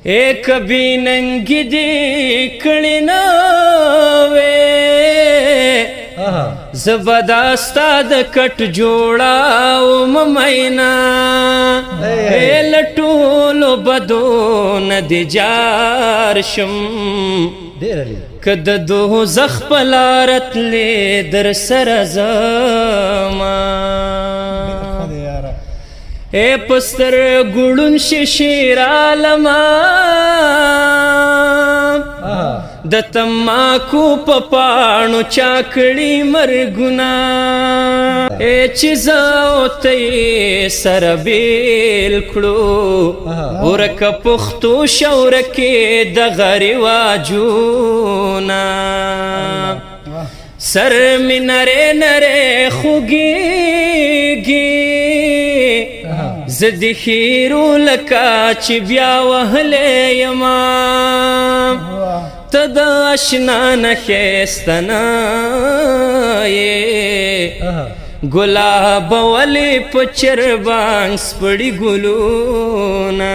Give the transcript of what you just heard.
اے کبھی ننگی دی کڑی نوے زبرداستا د کټ جوړاو ممینا اے لټولو بدون دی جار شم کد دوزخ پلارت لے در سر زما اے پستر گڑن ششیر عالما د تماکو پپانو چاکڑی مرگنا اے چیزاو تی سر بیل کڑو ورک پختو شورکی دغری واجونا سر می نرے نرے خوگیگی زدی خیرو لکا چی بیا وحلے یما تد اشنا نخیستنا گلاب ولی پچر بانگ سپڑی گلونا